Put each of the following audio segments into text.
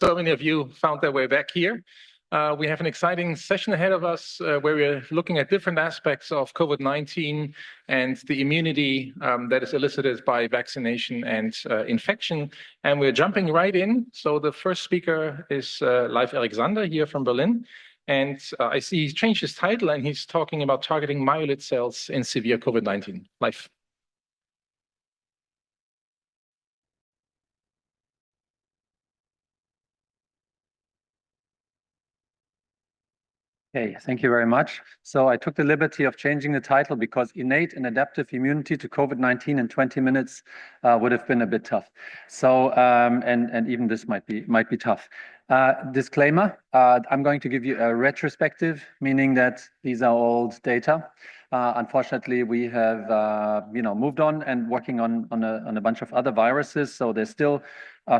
So many of you found their way back here. We have an exciting session ahead of us where we're looking at different aspects of COVID-19 and the immunity that is elicited by vaccination and infection. And we're jumping right in. So the first speaker is Leif Sander here from Berlin. And I see he's changed his title and he's talking about targeting myeloid cells in severe COVID-19. Leif. Okay, thank you very much. So I took the liberty of changing the title because innate and adaptive immunity to COVID-19 in 20 minutes would have been a bit tough. So and even this might be tough. Disclaimer: I'm going to give you a retrospective, meaning that these are old data. Unfortunately, we have moved on and working on a bunch of other viruses. So there's still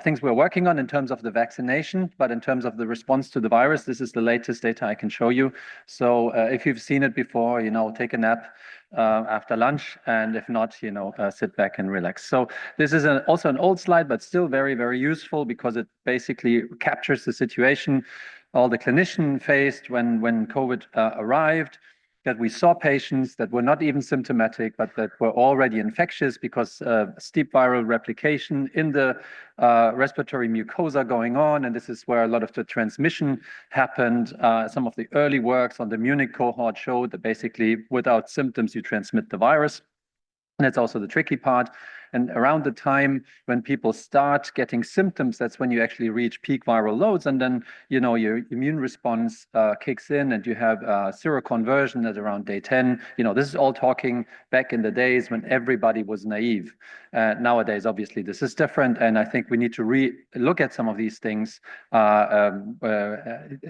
things we're working on in terms of the vaccination, but in terms of the response to the virus, this is the latest data I can show you. So if you've seen it before, take a nap after lunch, and if not, sit back and relax. So this is also an old slide, but still very, very useful because it basically captures the situation all the clinician faced when COVID arrived. That we saw patients that were not even symptomatic, but that were already infectious because steep viral replication in the respiratory mucosa going on. And this is where a lot of the transmission happened. Some of the early works on the Munich cohort showed that basically without symptoms, you transmit the virus. And that's also the tricky part. And around the time when people start getting symptoms, that's when you actually reach peak viral loads. And then, your immune response kicks in and you have seroconversion at around day 10. This is all talking back in the days when everybody was naive. Nowadays, obviously, this is different. And I think we need to look at some of these things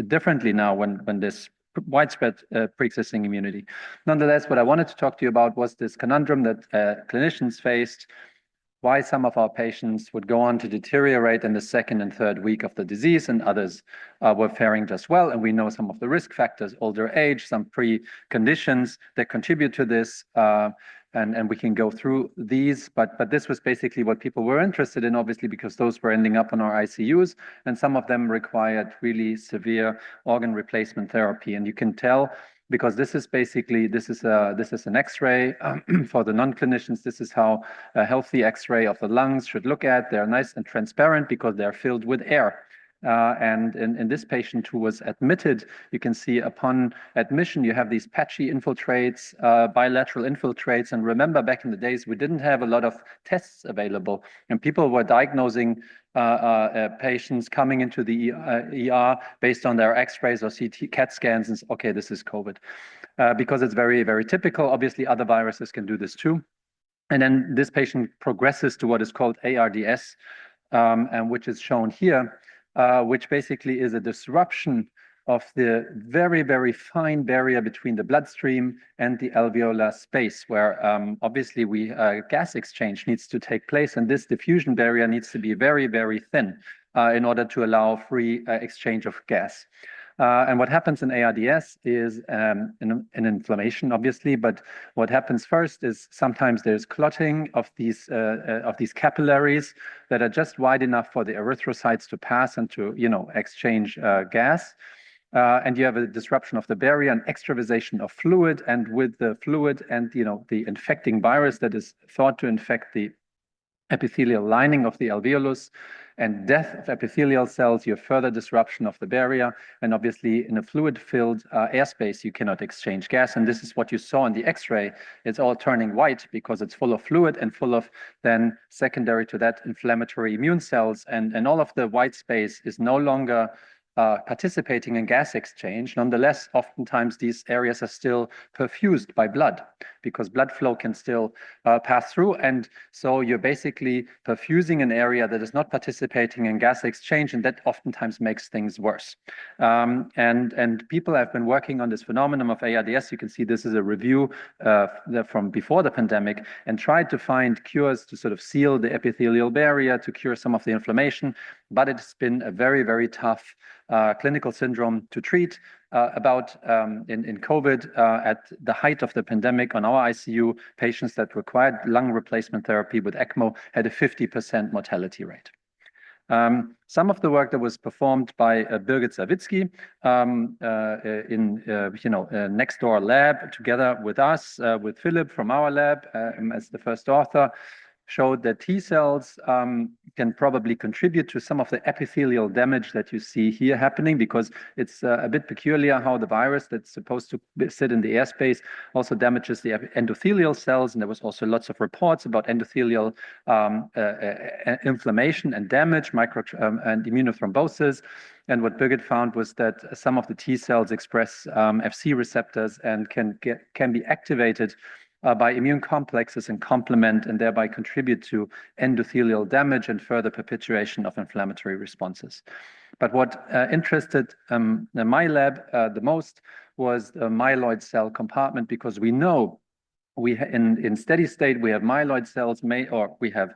differently now when this widespread pre-existing immunity. Nonetheless, what I wanted to talk to you about was this conundrum that clinicians faced, why some of our patients would go on to deteriorate in the second and third week of the disease, and others were faring just well. And we know some of the risk factors, older age, some preconditions that contribute to this. And we can go through these, but this was basically what people were interested in, obviously, because those were ending up on our ICUs, and some of them required really severe organ replacement therapy. And you can tell because this is an X-ray for the non-clinicians. This is how a healthy X-ray of the lungs should look at. They're nice and transparent because they're filled with air. And in this patient who was admitted, you can see upon admission, you have these patchy infiltrates, bilateral infiltrates. And remember, back in the days, we didn't have a lot of tests available. And people were diagnosing patients coming into the ER based on their X-rays or CAT scans. And okay, this is COVID. Because it's very, very typical. Obviously, other viruses can do this too. And then this patient progresses to what is called ARDS, and which is shown here. Which basically is a disruption of the very, very fine barrier between the bloodstream and the alveolar space, where obviously gas exchange needs to take place, and this diffusion barrier needs to be very, very thin in order to allow free exchange of gas. And what happens in ARDS is an inflammation, obviously, but what happens first is sometimes there's clotting of these capillaries that are just wide enough for the erythrocytes to pass and to exchange gas. And you have a disruption of the barrier, an extravasation of fluid, and with the fluid and the infecting virus that is thought to infect the epithelial lining of the alveolus and death of epithelial cells, you have further disruption of the barrier. And obviously in a fluid-filled airspace, you cannot exchange gas. And this is what you saw in the X-ray. It's all turning white because it's full of fluid and full of then secondary to that inflammatory immune cells. And all of the white space is no longer participating in gas exchange. Nonetheless, oftentimes these areas are still perfused by blood because blood flow can still pass through. And so you're basically perfusing an area that is not participating in gas exchange, and that oftentimes makes things worse. And people have been working on this phenomenon of ARDS. You can see this is a review from before the pandemic, and tried to find cures to sort of seal the epithelial barrier, to cure some of the inflammation. But it's been a very, very tough clinical syndrome to treat. In COVID, at the height of the pandemic on our ICU, patients that required lung replacement therapy with ECMO had a 50% mortality rate. Some of the work that was performed by Birgit Sawicki in next door lab together with us, with Philip from our lab as the first author, showed that T cells can probably contribute to some of the epithelial damage that you see here happening, because it's a bit peculiar how the virus that's supposed to sit in the airspace also damages the endothelial cells. And there was also lots of reports about endothelial inflammation and damage, and immunothrombosis. And what Birgit found was that some of the T cells express Fc receptors and can be activated by immune complexes and complement, and thereby contribute to endothelial damage and further perpetuation of inflammatory responses. But what interested my lab the most was the myeloid cell compartment, because we know in steady state we have myeloid cells, we have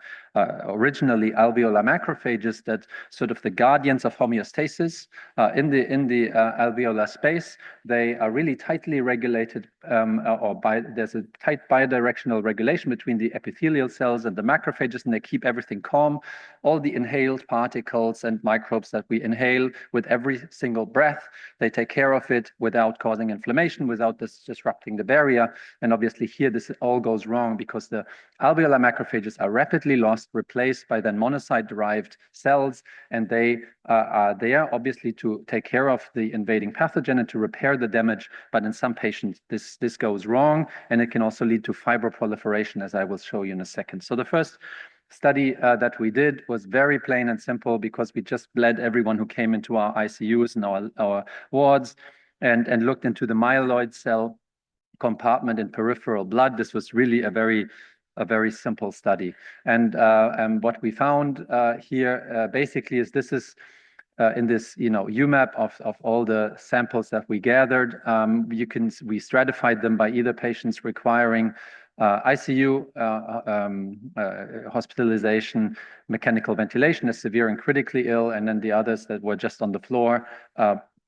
originally alveolar macrophages that sort of the guardians of homeostasis in the alveolar space. They are really tightly regulated, there's a tight bidirectional regulation between the epithelial cells and the macrophages, and they keep everything calm. All the inhaled particles and microbes that we inhale with every single breath, they take care of it without causing inflammation, without disrupting the barrier. And obviously here this all goes wrong, because the alveolar macrophages are rapidly lost, replaced by then monocyte-derived cells, and they are there obviously to take care of the invading pathogen and to repair the damage. But in some patients, this goes wrong, and it can also lead to fibroproliferation, as I will show you in a second. So the first study that we did was very plain and simple, because we just bled everyone who came into our ICUs and our wards and looked into the myeloid cell compartment in peripheral blood. This was really a very simple study. And what we found here basically is this is in this UMAP of all the samples that we gathered. We stratified them by either patients requiring ICU hospitalization, mechanical ventilation as severe and critically ill, and then the others that were just on the floor,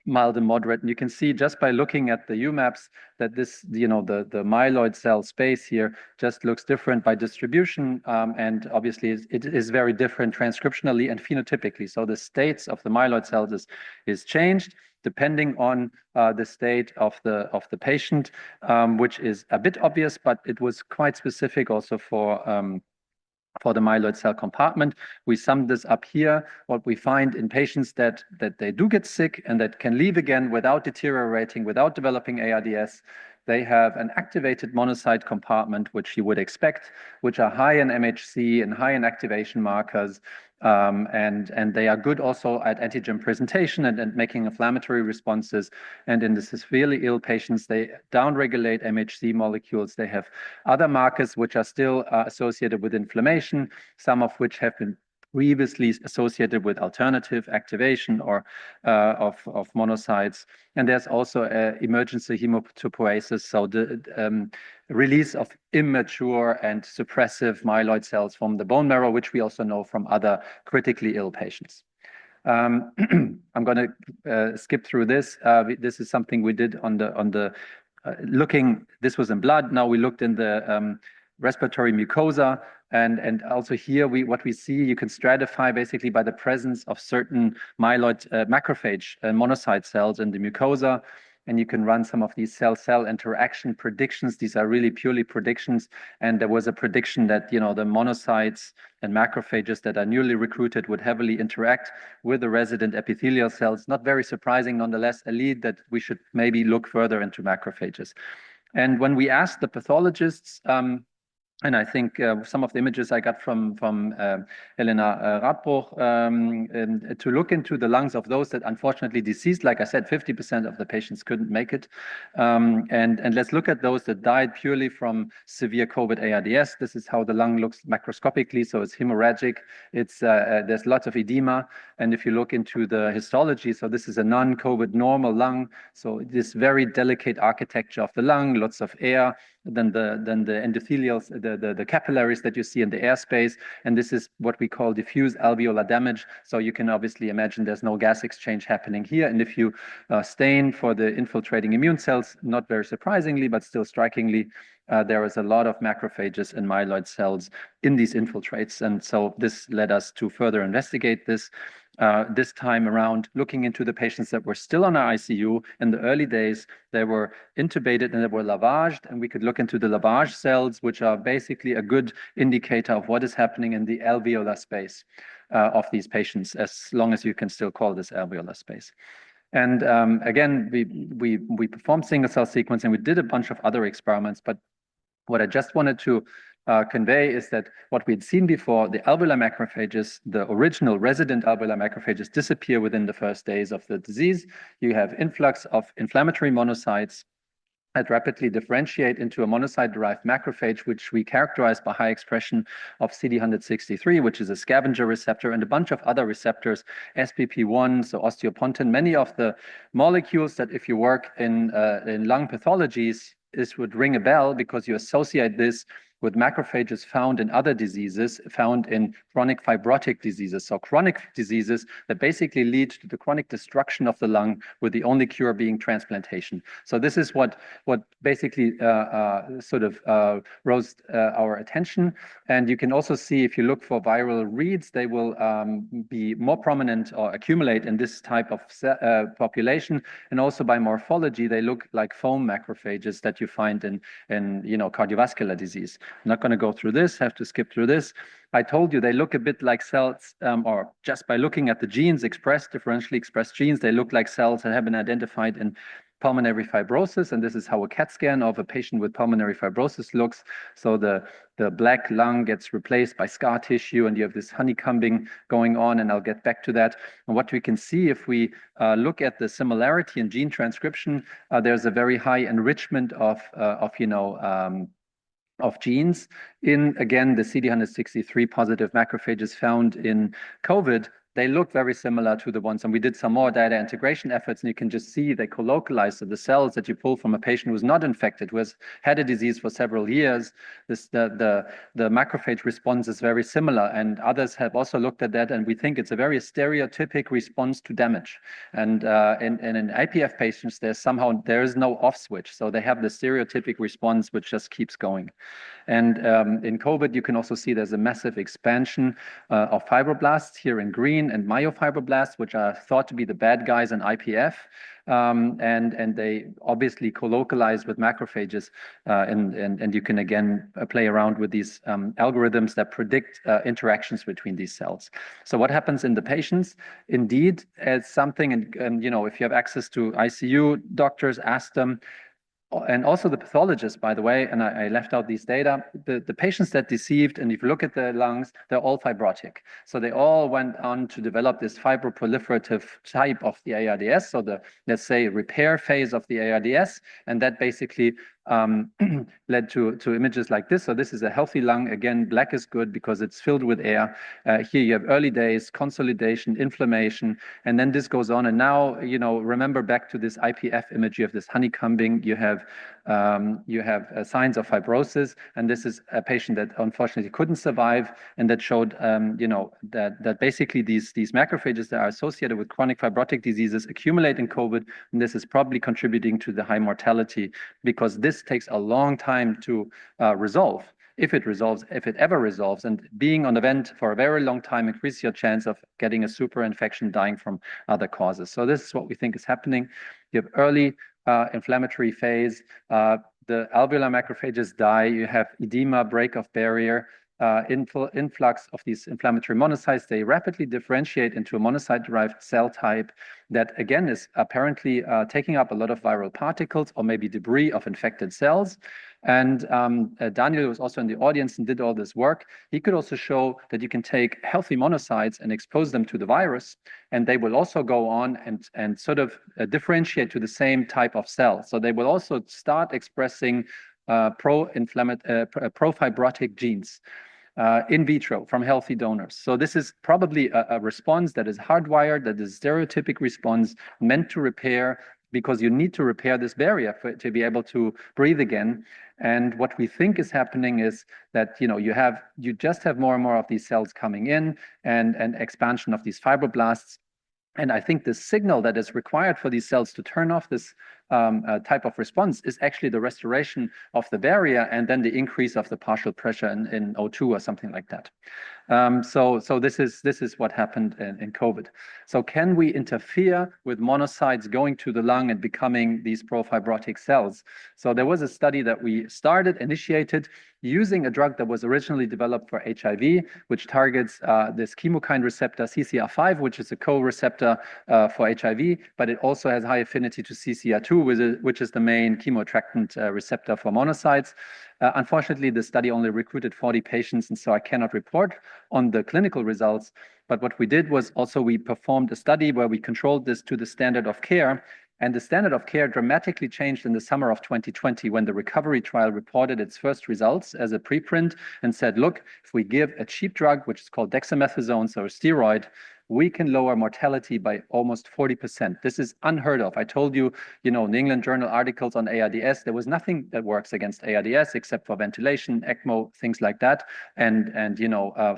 mild and moderate. And you can see just by looking at the UMAPs that this, the myeloid cell space here just looks different by distribution, and obviously it is very different transcriptionally and phenotypically. So the states of the myeloid cells is changed depending on the state of the patient, which is a bit obvious, but it was quite specific also for the myeloid cell compartment. We summed this up here. What we find in patients that they do get sick and that can leave again without deteriorating, without developing ARDS, they have an activated monocyte compartment, which you would expect, which are high in MHC and high in activation markers. And they are good also at antigen presentation and making inflammatory responses. And in the severely ill patients, they downregulate MHC molecules. They have other markers which are still associated with inflammation, some of which have been previously associated with alternative activation or of monocytes. And there's also emergency hematopoiesis, so the release of immature and suppressive myeloid cells from the bone marrow, which we also know from other critically ill patients. I'm going to skip through this. This is something we did on the looking. This was in blood. Now we looked in the respiratory mucosa. And also here, what we see, you can stratify basically by the presence of certain myeloid macrophage monocyte cells in the mucosa. And you can run some of these cell-cell interaction predictions. These are really purely predictions. And there was a prediction that, the monocytes and macrophages that are newly recruited would heavily interact with the resident epithelial cells. Not very surprising, nonetheless, a lead that we should maybe look further into macrophages. And when we asked the pathologists, and I think some of the images I got from Helena Radbruch to look into the lungs of those that unfortunately deceased. Like I said, 50% of the patients couldn't make it. And let's look at those that died purely from severe COVID ARDS. This is how the lung looks macroscopically. So it's hemorrhagic. There's lots of edema. And if you look into the histology, so this is a non-COVID normal lung. So this very delicate architecture of the lung, lots of air. than the endothelials, the capillaries that you see in the airspace. And this is what we call diffuse alveolar damage. So you can obviously imagine there's no gas exchange happening here. And if you stain for the infiltrating immune cells, not very surprisingly, but still strikingly, there is a lot of macrophages and myeloid cells in these infiltrates. And so this led us to further investigate this. This time around, looking into the patients that were still on our ICU in the early days, they were intubated and they were lavaged, and we could look into the lavage cells, which are basically a good indicator of what is happening in the alveolar space of these patients, as long as you can still call this alveolar space. And again, we performed single cell sequencing. We did a bunch of other experiments, but what I just wanted to convey is that what we had seen before, the alveolar macrophages, the original resident alveolar macrophages disappear within the first days of the disease. You have influx of inflammatory monocytes that rapidly differentiate into a monocyte-derived macrophage, which we characterize by high expression of CD163, which is a scavenger receptor, and a bunch of other receptors, SPP1, so osteopontin, many of the molecules that if you work in lung pathologies, this would ring a bell because you associate this with macrophages found in other diseases, found in chronic fibrotic diseases. So chronic diseases that basically lead to the chronic destruction of the lung, with the only cure being transplantation. So this is what basically sort of rose our attention. And you can also see, if you look for viral reads, they will be more prominent or accumulate in this type of population. And also by morphology, they look like foam macrophages that you find in cardiovascular disease. I'm not going to go through this, have to skip through this. I told you they look a bit like cells, or just by looking at the genes differentially expressed genes, they look like cells that have been identified in pulmonary fibrosis. And this is how a CAT scan of a patient with pulmonary fibrosis looks. So the black lung gets replaced by scar tissue, and you have this honeycombing going on, and I'll get back to that. And what we can see if we look at the similarity in gene transcription, there's a very high enrichment of genes in, again, the CD163 positive macrophages found in COVID. They look very similar to the ones, and we did some more data integration efforts, and you can just see they co-localize. So the cells that you pull from a patient who's not infected, who has had a disease for several years, the macrophage response is very similar. And others have also looked at that, and we think it's a very stereotypic response to damage. And in IPF patients, there is no off switch. So they have the stereotypic response, which just keeps going. And in COVID, you can also see there's a massive expansion of fibroblasts here in green, and myofibroblasts, which are thought to be the bad guys in IPF. And they obviously co-localize with macrophages, and you can again play around with these algorithms that predict interactions between these cells. So what happens in the patients? Indeed, it's something, and if you have access to ICU doctors, ask them. And also the pathologists, by the way, and I left out these data, the patients that deceived, and if you look at the lungs, they're all fibrotic. So they all went on to develop this fibroproliferative type of the ARDS, so the, let's say, repair phase of the ARDS, and that basically led to images like this. So this is a healthy lung. Again, black is good because it's filled with air. Here you have early days, consolidation, inflammation, and then this goes on. And now, remember back to this IPF image, you have this honeycombing, you have signs of fibrosis, and this is a patient that unfortunately couldn't survive, and that showed, that basically these macrophages that are associated with chronic fibrotic diseases accumulate in COVID, and this is probably contributing to the high mortality, because this takes a long time to resolve. If it ever resolves, and being on the vent for a very long time increases your chance of getting a super infection, dying from other causes. So this is what we think is happening. You have early inflammatory phase, the alveolar macrophages die, you have edema, break of barrier, influx of these inflammatory monocytes. They rapidly differentiate into a monocyte-derived cell type that, again, is apparently taking up a lot of viral particles or maybe debris of infected cells. And Daniel was also in the audience and did all this work. He could also show that you can take healthy monocytes and expose them to the virus, and they will also go on and sort of differentiate to the same type of cell. So they will also start expressing pro-fibrotic genes in vitro from healthy donors. So this is probably a response that is hardwired, that is a stereotypic response meant to repair because you need to repair this barrier to be able to breathe again. And what we think is happening is that you just have more and more of these cells coming in and expansion of these fibroblasts. And I think the signal that is required for these cells to turn off this type of response is actually the restoration of the barrier and then the increase of the partial pressure in O2 or something like that. So this is what happened in COVID. So can we interfere with monocytes going to the lung and becoming these profibrotic cells? So there was a study that we initiated using a drug that was originally developed for HIV, which targets this chemokine receptor CCR5, which is a co-receptor for HIV, but it also has high affinity to CCR2, which is the main chemoattractant receptor for monocytes. Unfortunately, the study only recruited 40 patients, and so I cannot report on the clinical results. But what we did was also we performed a study where we controlled this to the standard of care. And the standard of care dramatically changed in the summer of 2020 when the recovery trial reported its first results as a preprint and said, look, if we give a cheap drug, which is called dexamethasone, so a steroid, we can lower mortality by almost 40%. This is unheard of. I told you, New England Journal articles on ARDS, there was nothing that works against ARDS except for ventilation, ECMO, things like that, and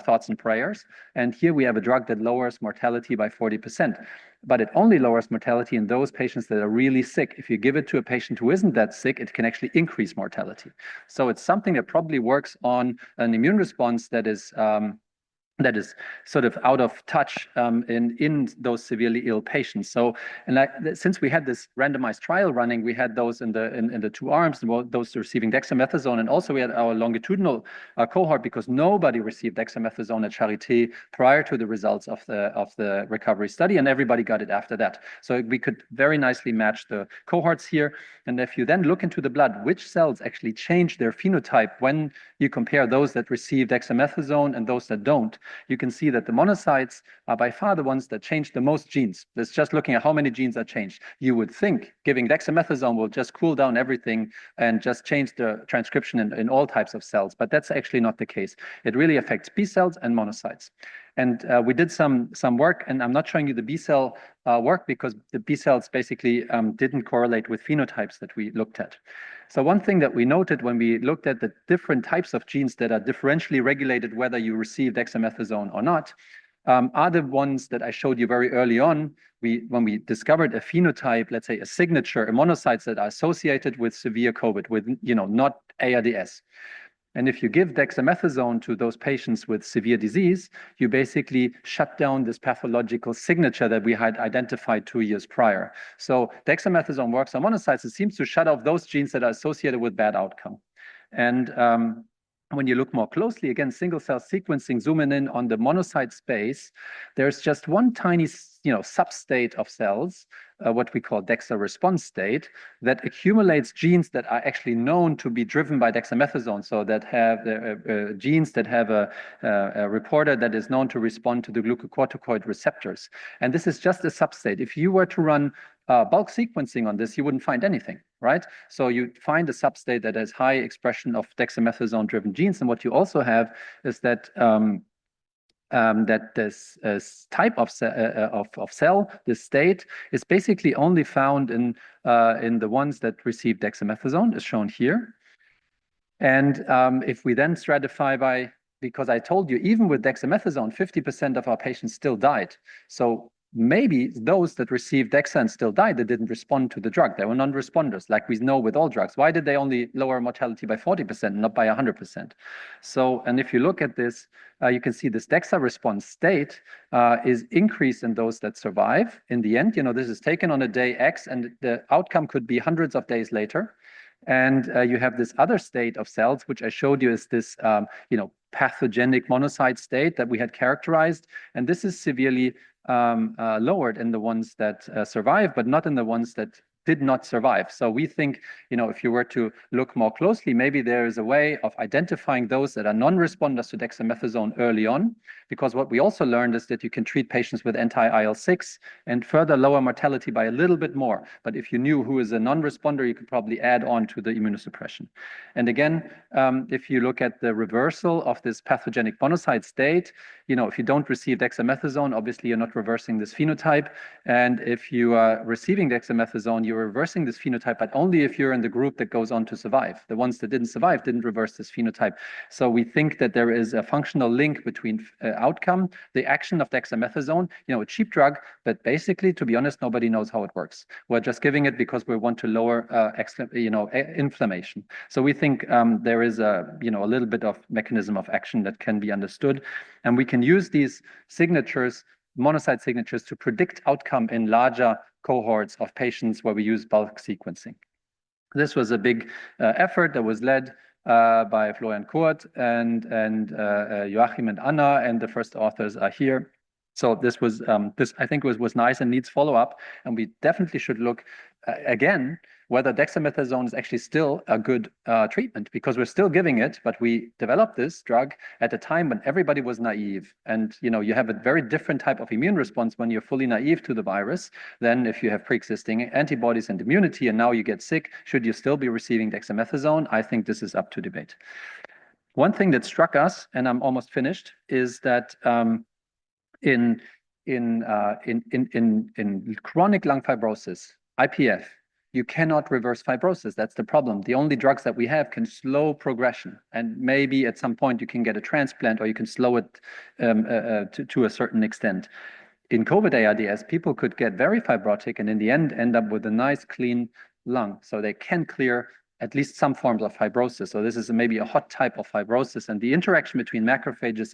thoughts and prayers. And here we have a drug that lowers mortality by 40%. But it only lowers mortality in those patients that are really sick. If you give it to a patient who isn't that sick, it can actually increase mortality. So it's something that probably works on an immune response that is sort of out of touch in those severely ill patients. So, since we had this randomized trial running, we had those in the two arms, those receiving dexamethasone, and also we had our longitudinal cohort because nobody received dexamethasone at Charité prior to the results of the recovery study, and everybody got it after that. So we could very nicely match the cohorts here. And if you then look into the blood, which cells actually change their phenotype when you compare those that receive dexamethasone and those that don't, you can see that the monocytes are by far the ones that change the most genes. It's just looking at how many genes are changed. You would think giving dexamethasone will just cool down everything and just change the transcription in all types of cells, but that's actually not the case. It really affects B cells and monocytes. And we did some work, and I'm not showing you the B cell work because the B cells basically didn't correlate with phenotypes that we looked at. So one thing that we noted when we looked at the different types of genes that are differentially regulated, whether you receive dexamethasone or not, are the ones that I showed you very early on. When we discovered a phenotype, let's say a signature, a monocytes that are associated with severe COVID, with not ARDS. And if you give dexamethasone to those patients with severe disease, you basically shut down this pathological signature that we had identified 2 years prior. So dexamethasone works on monocytes. It seems to shut off those genes that are associated with bad outcome. And when you look more closely, again, single cell sequencing, zooming in on the monocyte space, there's just one tiny substate of cells, what we call DEXA response state, that accumulates genes that are actually known to be driven by dexamethasone, so that have genes that have a reporter that is known to respond to the glucocorticoid receptors. And this is just a substate. If you were to run bulk sequencing on this, you wouldn't find anything, right? So you find a substate that has high expression of dexamethasone-driven genes, and what you also have is that that this type of cell, this state, is basically only found in the ones that receive dexamethasone, as shown here. And if we then stratify by, because I told you, even with dexamethasone, 50% of our patients still died. So maybe those that received Dexa and still died, they didn't respond to the drug. They were non-responders, like we know with all drugs. Why did they only lower mortality by 40%, not by 100%? So, and if you look at this, you can see this Dexa response state is increased in those that survive. In the end, this is taken on a day X, and the outcome could be hundreds of days later. And you have this other state of cells, which I showed you is this, pathogenic monocyte state that we had characterized. And this is severely lowered in the ones that survive, but not in the ones that did not survive. So we think, if you were to look more closely, maybe there is a way of identifying those that are non-responders to dexamethasone early on, because what we also learned is that you can treat patients with anti-IL-6 and further lower mortality by a little bit more. But if you knew who is a non-responder, you could probably add on to the immunosuppression. And again, if you look at the reversal of this pathogenic monocyte state, if you don't receive dexamethasone, obviously you're not reversing this phenotype. And if you are receiving dexamethasone, you you're reversing this phenotype, but only if you're in the group that goes on to survive. The ones that didn't survive didn't reverse this phenotype. So we think that there is a functional link between outcome, the action of dexamethasone, a cheap drug, but basically, to be honest, nobody knows how it works. We're just giving it because we want to lower inflammation. So we think there is a little bit of mechanism of action that can be understood, and we can use these signatures, monocyte signatures, to predict outcome in larger cohorts of patients where we use bulk sequencing. This was a big effort that was led by Florian Kurt and Joachim and Anna, and the first authors are here. So this was I think was nice and needs follow-up, and we definitely should look again whether dexamethasone is actually still a good treatment, because we're still giving it, but we developed this drug at a time when everybody was naive. And you have a very different type of immune response when you're fully naive to the virus than if you have pre-existing antibodies and immunity, and now you get sick. Should you still be receiving dexamethasone? I think this is up to debate. One thing that struck us, and I'm almost finished, is that in chronic lung fibrosis, IPF, you cannot reverse fibrosis. That's the problem. The only drugs that we have can slow progression, and maybe at some point you can get a transplant, or you can slow it to a certain extent. In COVID ARDS, people could get very fibrotic and in the end up with a nice clean lung, so they can clear at least some forms of fibrosis. So this is maybe a hot type of fibrosis, and the interaction between macrophages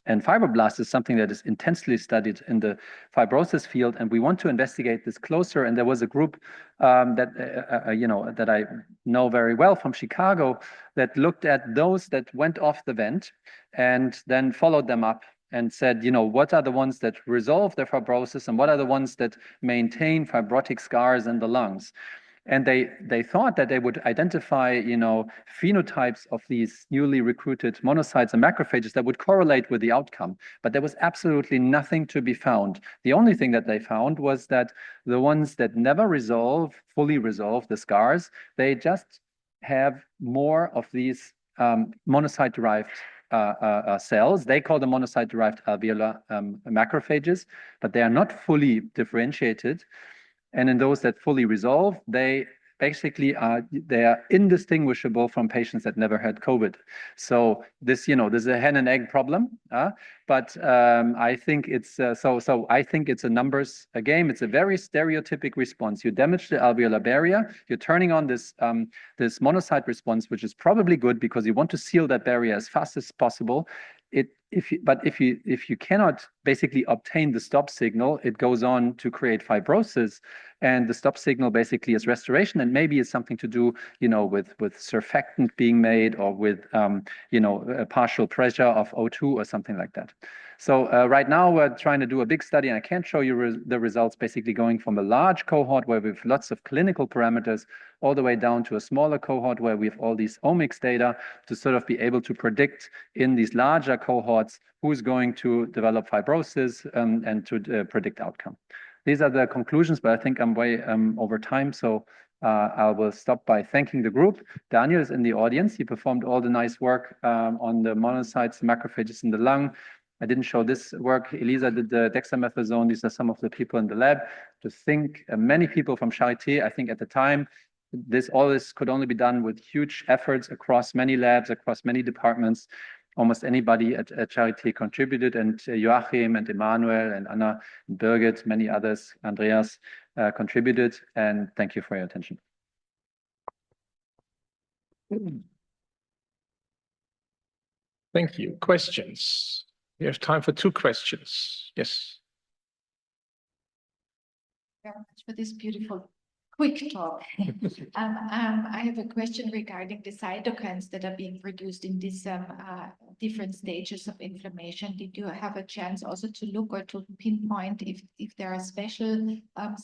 and fibroblasts is something that is intensely studied in the fibrosis field, and we want to investigate this closer. And there was a group that I know very well from Chicago that looked at those that went off the vent and then followed them up and said, what are the ones that resolve their fibrosis and what are the ones that maintain fibrotic scars in the lungs? And they thought that they would identify, phenotypes of these newly recruited monocytes and macrophages that would correlate with the outcome. But there was absolutely nothing to be found. The only thing that they found was that the ones that never fully resolve the scars, they just have more of these monocyte-derived cells. They call them monocyte-derived alveolar macrophages, but they are not fully differentiated. And in those that fully resolve, they basically are indistinguishable from patients that never had COVID. So this, there's a hen and egg problem, but I think it's I think it's a numbers game. It's a very stereotypic response. You damage the alveolar barrier. You're turning on this this monocyte response, which is probably good because you want to seal that barrier as fast as possible. If you cannot basically obtain the stop signal, it goes on to create fibrosis, and the stop signal basically is restoration, and maybe it's something to do, with surfactant being made, or with a partial pressure of O2 or something like that. So right now we're trying to do a big study, and I can't show you the results, basically going from a large cohort where we have lots of clinical parameters all the way down to a smaller cohort where we have all these omics data to sort of be able to predict in these larger cohorts who's going to develop fibrosis and to predict outcome. These are the conclusions, but I think I'm way over time, so I will stop by thanking the group. Daniel is in the audience. He performed all the nice work on the monocytes, macrophages in the lung. I didn't show this work. Elisa did the dexamethasone. These are some of the people in the lab. To think, many people from Charité, I think at the time, all this could only be done with huge efforts across many labs, across many departments. Almost anybody at Charité contributed, and Joachim and Emanuel and Anna and Birgit, many others, Andreas, contributed, and thank you for your attention. Thank you. Questions? We have time for 2 questions. Yes. Very much for this beautiful quick talk. I have a question regarding the cytokines that are being produced in these different stages of inflammation. Did you have a chance also to look or to pinpoint if there are special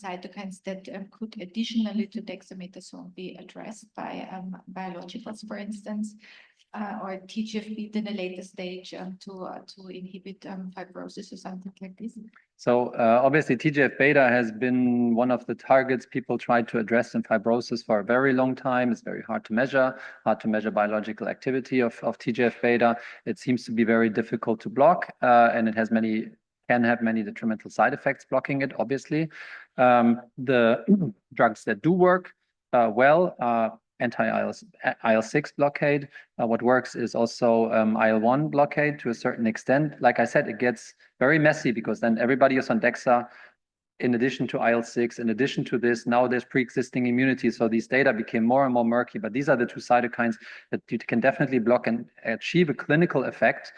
cytokines that could additionally to dexamethasone be addressed by biologicals, for instance, or TGF-beta in a later stage to inhibit fibrosis or something like this? So obviously TGF-beta has been one of the targets people tried to address in fibrosis for a very long time. It's very hard to measure biological activity of TGF-beta. It seems to be very difficult to block, and it has many can have many detrimental side effects blocking it, obviously. The drugs that do work well are anti-IL-6 blockade. What works is also IL-1 blockade to a certain extent. Like I said, it gets very messy because then everybody is on DEXA in addition to IL-6, in addition to this, now there's pre-existing immunity. So these data became more and more murky, but these are the two cytokines that you can definitely block and achieve a clinical effect.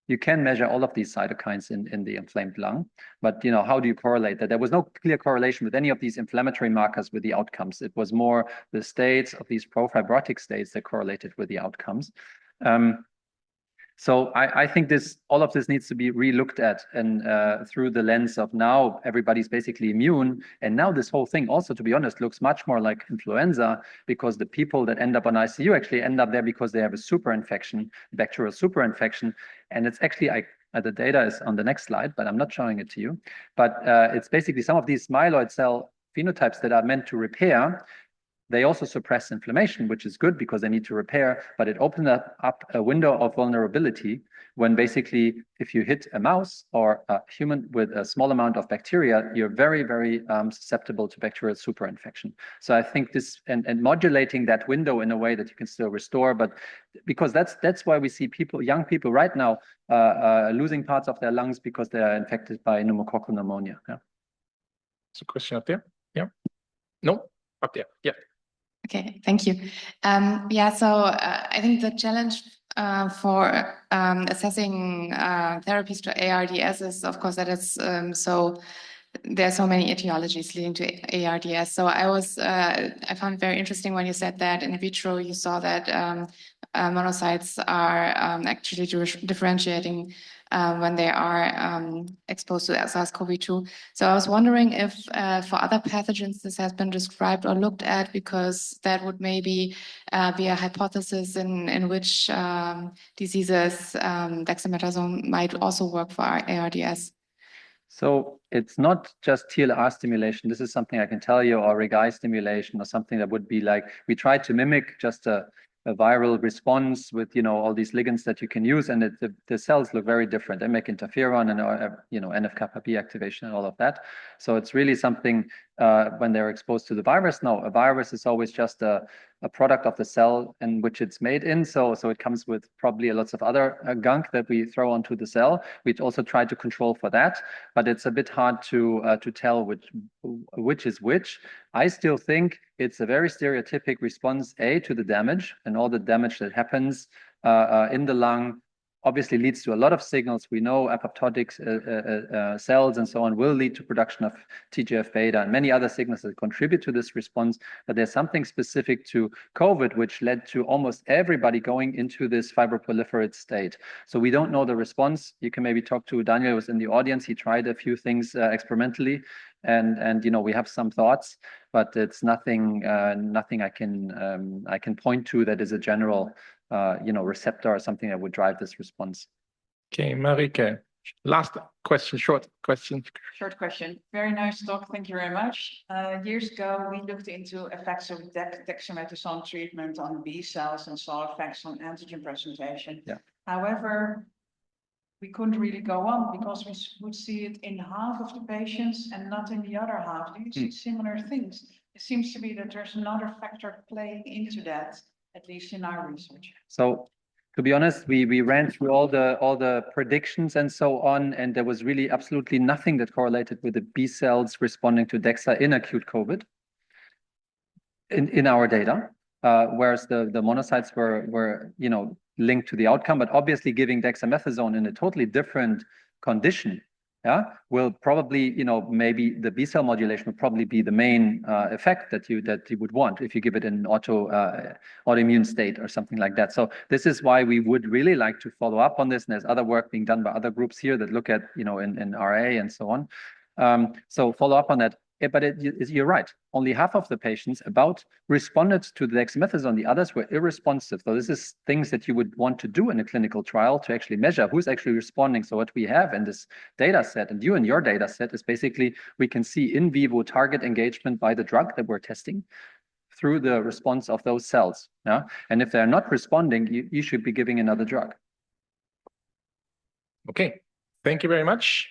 You can measure all of these cytokines in the inflamed lung, but how do you correlate that? There was no clear correlation with any of these inflammatory markers with the outcomes. It was more the states of these profibrotic states that correlated with the outcomes. So I think all of this needs to be re-looked at and through the lens of now everybody's basically immune. And now this whole thing also, to be honest, looks much more like influenza because the people that end up on ICU actually end up there because they have a super infection, bacterial super infection. And it's actually, the data is on the next slide, but I'm not showing it to you. But it's basically some of these myeloid cell phenotypes that are meant to repair. They also suppress inflammation, which is good because they need to repair, but it opened up a window of vulnerability when basically if you hit a mouse or a human with a small amount of bacteria, you're very, very susceptible to bacterial superinfection. So I think this and modulating that window in a way that you can still restore, but because that's why we see young people right now losing parts of their lungs because they are infected by pneumococcal pneumonia. Yeah. There's a question up there. Yeah. No, up there. Yeah. Okay, thank you. Yeah, so I think the challenge for assessing therapies to ARDS is, of course, that it's there are so many etiologies leading to ARDS. So I found it very interesting when you said that in vitro you saw that monocytes are actually differentiating when they are exposed to SARS-CoV-2. So I was wondering if for other pathogens this has been described or looked at, because that would maybe be a hypothesis in which diseases dexamethasone might also work for our ARDS. So it's not just TLR stimulation. This is something I can tell you, or RIG-I stimulation, or something that would be like, we tried to mimic just a viral response with all these ligands that you can use, and the cells look very different. They make interferon and NF-kappa B activation and all of that. So it's really something when they're exposed to the virus. No, a virus is always just a product of the cell in which it's made in. So it comes with probably lots of other gunk that we throw onto the cell. We'd also try to control for that, but it's a bit hard to tell which is which. I still think it's a very stereotypic response, to the damage, and all the damage that happens in the lung obviously leads to a lot of signals. We know apoptotic cells and so on will lead to production of TGF-beta and many other signals that contribute to this response. But there's something specific to COVID, which led to almost everybody going into this fibroproliferate state. So we don't know the response. You can maybe talk to Daniel, who was in the audience. He tried a few things experimentally, and we have some thoughts, but it's nothing I can point to that is a general receptor or something that would drive this response. Okay, Marike, last question, short question. Short question. Very nice talk. Thank you very much. Years ago, we looked into effects of dexamethasone treatment on B cells and saw effects on antigen presentation. Yeah. However, we couldn't really go on because we would see it in half of the patients and not in the other half. Do you see similar things? It seems to be that there's another factor playing into that, at least in our research. So to be honest, we ran through all the predictions and so on, and there was really absolutely nothing that correlated with the B cells responding to DEXA in acute COVID in our data, whereas the monocytes were linked to the outcome, but obviously giving dexamethasone in a totally different condition, will probably, maybe the B cell modulation will probably be the main effect that you would want if you give it in autoimmune state or something like that. So this is why we would really like to follow up on this. And there's other work being done by other groups here that look at, in RA and so on. So follow up on that. But you're right. Only half of the patients responded to the dexamethasone. The others were irresponsive. So this is things that you would want to do in a clinical trial to actually measure who's actually responding. So what we have in this data set, and you in your data set, is basically we can see in vivo target engagement by the drug that we're testing through the response of those cells. Yeah? And if they're not responding, you should be giving another drug. Okay. Thank you very much.